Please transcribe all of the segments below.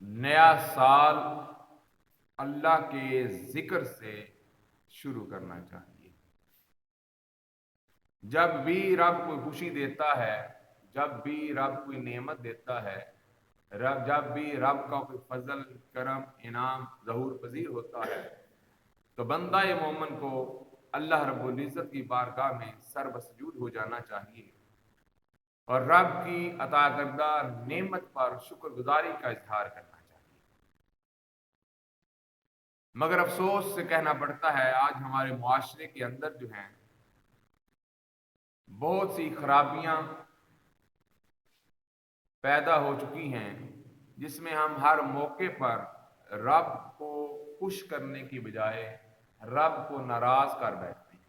نیا سال اللہ کے ذکر سے شروع کرنا چاہیے۔ جب بھی رب کوئی خوشی دیتا ہے، جب بھی رب کوئی نعمت دیتا ہے، جب بھی رب کا کوئی فضل، کرم، انعام ظہور پذیر ہوتا ہے، تو بندہ مومن کو اللہ رب العزت کی بارگاہ میں سر بسجود ہو جانا چاہیے اور رب کی عطا کردہ نعمت پر شکر گزاری کا اظہار کرنا چاہیے۔ مگر افسوس سے کہنا پڑتا ہے آج ہمارے معاشرے کے اندر جو ہیں بہت سی خرابیاں پیدا ہو چکی ہیں، جس میں ہم ہر موقع پر رب کو خوش کرنے کی بجائے رب کو ناراض کر بیٹھتے ہیں۔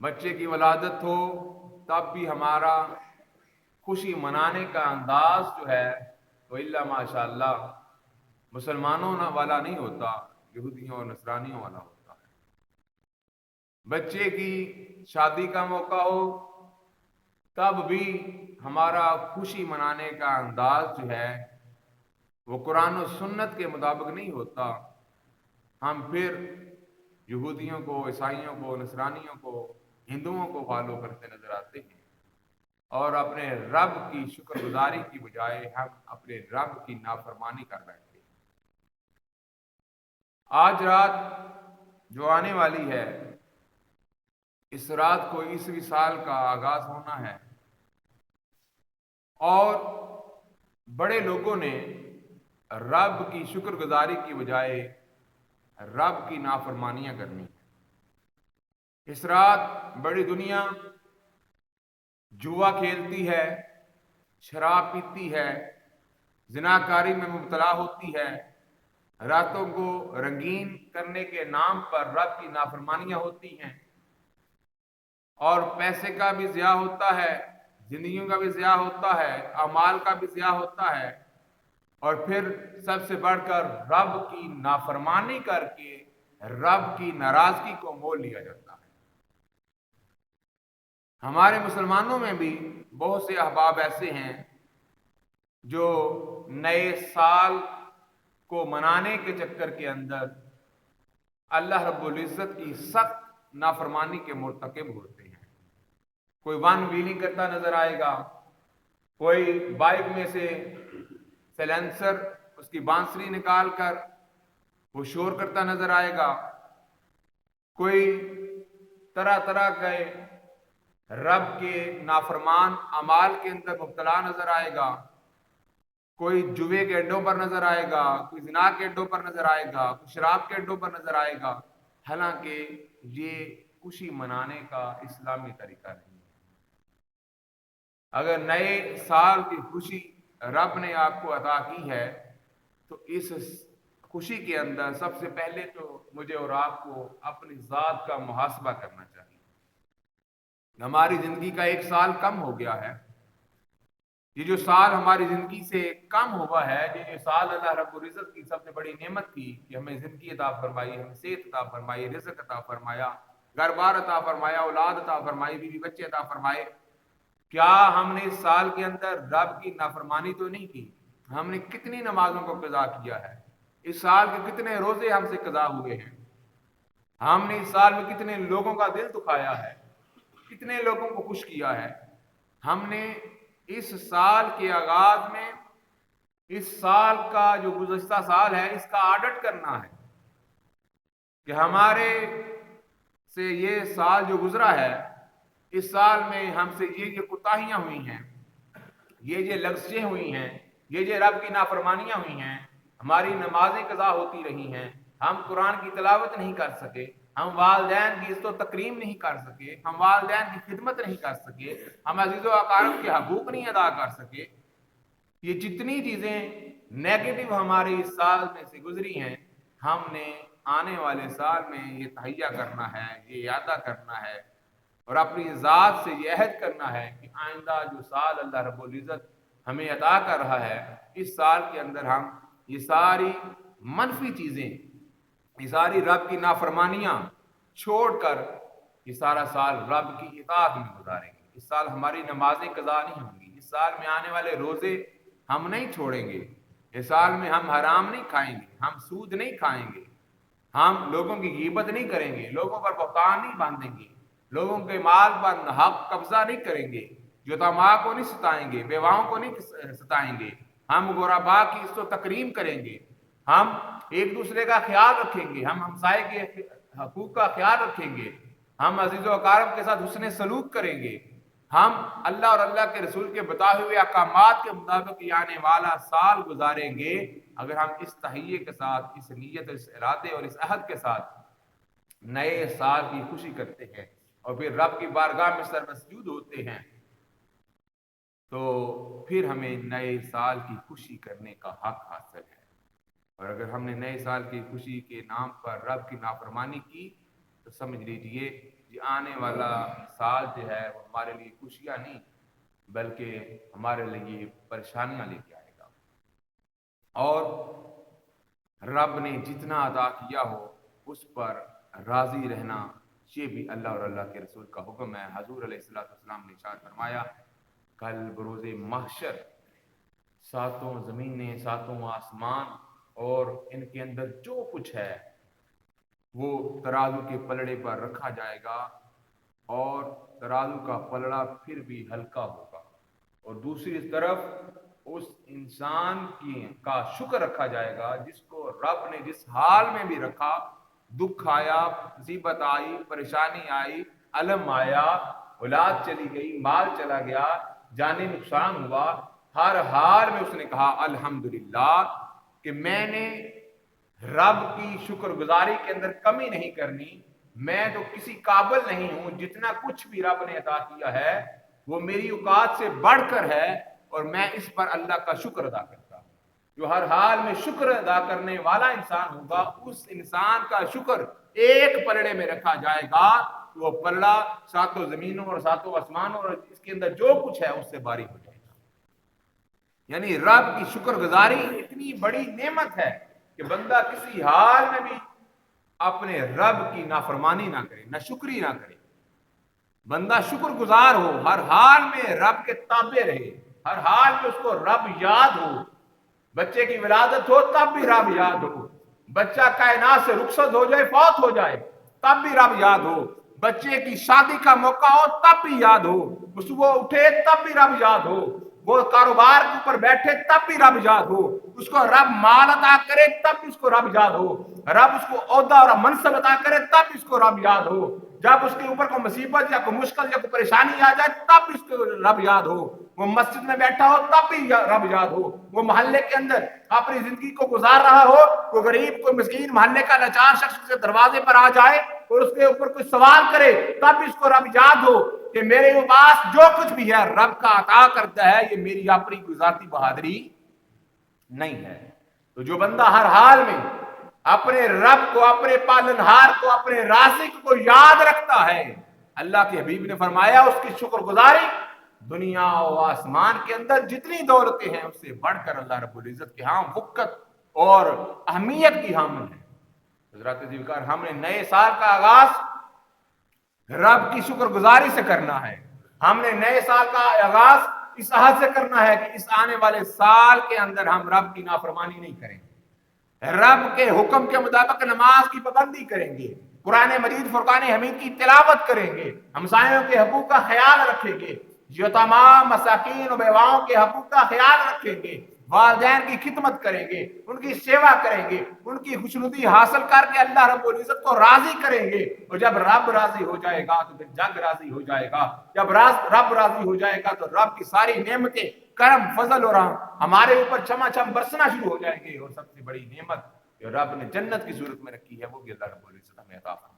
بچے کی ولادت ہو تب بھی ہمارا خوشی منانے کا انداز جو ہے وہ الا ماشاء اللہ مسلمانوں والا نہیں ہوتا، یہودیوں اور نصرانیوں والا ہوتا ہے۔ بچے کی شادی کا موقع ہو تب بھی ہمارا خوشی منانے کا انداز جو ہے وہ قرآن و سنت کے مطابق نہیں ہوتا۔ ہم پھر یہودیوں کو، عیسائیوں کو، نصرانیوں کو، ہندوؤں کو فالو کرتے نظر آتے ہیں اور اپنے رب کی شکر گزاری کی بجائے ہم اپنے رب کی نافرمانی کر بیٹھتے ہیں۔ آج رات جو آنے والی ہے، اس رات کو 21ویں سال کا آغاز ہونا ہے اور بڑے لوگوں نے رب کی شکر گزاری کی بجائے رب کی نافرمانیاں کرنی۔ اس رات بڑی دنیا جوا کھیلتی ہے، شراب پیتی ہے، زناکاری میں مبتلا ہوتی ہے، راتوں کو رنگین کرنے کے نام پر رب کی نافرمانیاں ہوتی ہیں اور پیسے کا بھی ضیاع ہوتا ہے، زندگیوں کا بھی ضیاع ہوتا ہے، اعمال کا بھی ضیاع ہوتا ہے، اور پھر سب سے بڑھ کر رب کی نافرمانی کر کے رب کی ناراضگی کو مول لیا جاتا ہے۔ ہمارے مسلمانوں میں بھی بہت سے احباب ایسے ہیں جو نئے سال کو منانے کے چکر کے اندر اللہ رب العزت کی سخت نافرمانی کے مرتکب ہوتے ہیں۔ کوئی ون ویلنگ کرتا نظر آئے گا، کوئی بائک میں سے سیلنسر اس کی بانسری نکال کر وہ شور کرتا نظر آئے گا، کوئی طرح طرح کے رب کے نافرمان اعمال کے اندر مبتلا نظر آئے گا، کوئی جوے کے اڈوں پر نظر آئے گا، کوئی زنا کے اڈوں پر نظر آئے گا، کوئی شراب کے اڈوں پر نظر آئے گا، حالانکہ یہ خوشی منانے کا اسلامی طریقہ نہیں ہے۔ اگر نئے سال کی خوشی رب نے آپ کو عطا کی ہے تو اس خوشی کے اندر سب سے پہلے تو مجھے اور آپ کو اپنی ذات کا محاسبہ کرنا چاہیے۔ ہماری زندگی کا ایک سال کم ہو گیا ہے۔ یہ جو سال ہماری زندگی سے کم ہوا ہے، یہ جو سال اللہ رب العزت کی سب سے بڑی نعمت تھی کہ ہمیں زندگی عطا فرمائی، ہمیں صحت عطا فرمائی، رزق عطا فرمایا، گھر بار عطا فرمایا، اولاد عطا فرمائی، بیوی بچے عطا فرمائے، کیا ہم نے اس سال کے اندر رب کی نافرمانی تو نہیں کی؟ ہم نے کتنی نمازوں کو قضا کیا ہے؟ اس سال کے کتنے روزے ہم سے قضا ہوئے ہیں؟ ہم نے اس سال میں کتنے لوگوں کا دل دکھایا ہے، کتنے لوگوں کو خوش کیا ہے؟ ہم نے اس سال کے آغاز میں اس سال کا جو گزشتہ سال ہے اس کا آڈٹ کرنا ہے کہ ہمارے سے یہ سال جو گزرا ہے، اس سال میں ہم سے یہ کوتاہیاں ہوئی ہیں، یہ لغزشیں ہوئی ہیں، یہ رب کی نافرمانیاں ہوئی ہیں، ہماری نمازیں قضا ہوتی رہی ہیں، ہم قرآن کی تلاوت نہیں کر سکے، ہم والدین کی عزت و تکریم نہیں کر سکے، ہم والدین کی خدمت نہیں کر سکے، ہم عزیز و اقارب کے حقوق نہیں ادا کر سکے۔ یہ جتنی چیزیں نیگیٹو ہمارے اس سال میں سے گزری ہیں، ہم نے آنے والے سال میں یہ تہیہ کرنا ہے، یہ اعادہ کرنا ہے اور اپنی ذات سے یہ عہد کرنا ہے کہ آئندہ جو سال اللہ رب العزت ہمیں عطا کر رہا ہے، اس سال کے اندر ہم یہ ساری منفی چیزیں، یہ ساری رب کی نافرمانیاں چھوڑ کر یہ سارا سال رب کی اطاعت میں گزاریں گے۔ اس سال ہماری نمازیں قضا نہیں ہوں گی، اس سال میں آنے والے روزے ہم نہیں چھوڑیں گے، اس سال میں ہم حرام نہیں کھائیں گے، ہم سود نہیں کھائیں گے، ہم لوگوں کی غیبت نہیں کریں گے، لوگوں پر بہتان نہیں باندھیں گے، لوگوں کے مال پر حق قبضہ نہیں کریں گے، یتیماں کو نہیں ستائیں گے، بیواؤں کو نہیں ستائیں گے، ہم غرباء کی عزت و تکریم کریں گے، ہم ایک دوسرے کا خیال رکھیں گے، ہم ہمسائے کے حقوق کا خیال رکھیں گے، ہم عزیز و اقارب کے ساتھ حسن سلوک کریں گے، ہم اللہ اور اللہ کے رسول کے بتائے ہوئے احکامات کے مطابق آنے والا سال گزاریں گے۔ اگر ہم اس تہیے کے ساتھ، اس نیت، اس ارادے اور اس عہد کے ساتھ نئے سال کی خوشی کرتے ہیں اور پھر رب کی بارگاہ میں سرمسجود ہوتے ہیں، تو پھر ہمیں نئے سال کی خوشی کرنے کا حق حاصل ہے۔ اور اگر ہم نے نئے سال کی خوشی کے نام پر رب کی نافرمانی کی تو سمجھ لیجئے کہ آنے والا سال جو ہے وہ ہمارے لیے خوشیاں نہیں بلکہ ہمارے لیے پریشانیاں لے کے آئے گا۔ اور رب نے جتنا عطا کیا ہو اس پر راضی رہنا، یہ بھی اللہ اور اللہ کے رسول کا حکم ہے۔ حضور علیہ السلام نے ارشاد فرمایا، کل بروز محشر ساتوں زمینیں، ساتوں آسمان اور ان کے اندر جو کچھ ہے وہ ترازو کے پلڑے پر رکھا جائے گا، اور ترازو کا پلڑا پھر بھی ہلکا ہوگا، اور دوسری طرف اس انسان کا شکر رکھا جائے گا جس کو رب نے جس حال میں بھی رکھا، دکھ آیا، مصیبت آئی، پریشانی آئی، علم آیا، اولاد چلی گئی، مال چلا گیا، جانی نقصان ہوا، ہر حال میں اس نے کہا الحمدللہ کہ میں نے رب کی شکر گزاری کے اندر کمی نہیں کرنی، میں تو کسی قابل نہیں ہوں، جتنا کچھ بھی رب نے عطا کیا ہے وہ میری اوقات سے بڑھ کر ہے، اور میں اس پر اللہ کا شکر ادا کرتا ہوں۔ جو ہر حال میں شکر ادا کرنے والا انسان ہوگا، اس انسان کا شکر ایک پلڑے میں رکھا جائے گا، وہ پلڑا ساتوں زمینوں اور ساتوں آسمانوں اور اس کے اندر جو کچھ ہے اس سے باری ہو جائے گا۔ یعنی رب کی شکر گزاری اتنی بڑی نعمت ہے کہ بندہ کسی حال میں بھی اپنے رب کی نافرمانی نہ کرے، نہ شکری نہ کرے، بندہ شکر گزار ہو، ہر حال میں رب کے تابع رہے، ہر حال میں اس کو رب یاد ہو، بچے کی ولادت ہو تب بھی رب یاد ہو، بچہ کائنات سے رخصت ہو جائے، فوت ہو جائے تب بھی رب یاد ہو، بچے کی شادی کا موقع ہو تب بھی یاد ہو، وہ اٹھے تب بھی رب یاد ہو، وہ کاروبار کے اوپر بیٹھے تب بھی رب یاد ہو، اس کو رب مال عطا کرے تب بھی اس کو رب یاد ہو، رب اس کو عہدہ اور منصب عطا کرے تب بھی اس کو رب یاد ہو، جب اس کے اوپر کوئی مصیبت یا کوئی مشکل یا کوئی پریشانی آ جائے تب بھی اس کو رب یاد ہو، وہ مسجد میں بیٹھا ہو تب بھی رب یاد ہو، وہ محلے کے اندر اپنی زندگی کو گزار رہا ہو، کوئی غریب کوئی مسکین محلے کا لاچار شخص کے دروازے پر آ جائے اور اس کے اوپر کوئی سوال کرے تب بھی اس کو رب یاد ہو کہ میرے پاس جو کچھ بھی ہے رب کا عطا کرتا ہے، یہ میری اپنی کوئی ذاتی بہادری نہیں ہے۔ تو جو بندہ ہر حال میں اپنے رب کو، اپنے پالنہار کو، اپنے رازق کو یاد رکھتا ہے، اللہ کے حبیب نے فرمایا اس کی شکر گزاری دنیا و آسمان کے اندر جتنی دولتیں ہیں اس سے بڑھ کر اللہ رب العزت کے ہاں وقت اور اہمیت کی حامل ہے۔ حضرات ذوالفقار، ہم نے نئے سال کا آغاز رب کی شکر گزاری سے کرنا ہے، ہم نے نئے سال کا آغاز اس عہد سے کرنا ہے کہ اس آنے والے سال کے اندر ہم رب کی نافرمانی نہیں کریں گے، رب کے حکم کے مطابق نماز کی پابندی کریں گے، قرآن مجید فرقان حمید کی تلاوت کریں گے، ہمسایوں کے حقوق کا خیال رکھیں گے، یتیماں مساکین و بیواؤں کے حقوق کا خیال رکھیں گے، والدین کی خدمت کریں گے، ان کی سیوا کریں گے، ان کی خوشنودی حاصل کر کے اللہ رب العزت کو راضی کریں گے، اور جب رب راضی ہو جائے گا تو پھر جگ راضی ہو جائے گا، جب رب راضی ہو جائے گا تو رب کی ساری نعمتیں، کرم، فضل اور ہمارے اوپر چما چم برسنا شروع ہو جائیں گے، اور سب سے بڑی نعمت جو رب نے جنت کی صورت میں رکھی ہے وہ بھی اللہ رب العزت ہمیں عطا فرمائے۔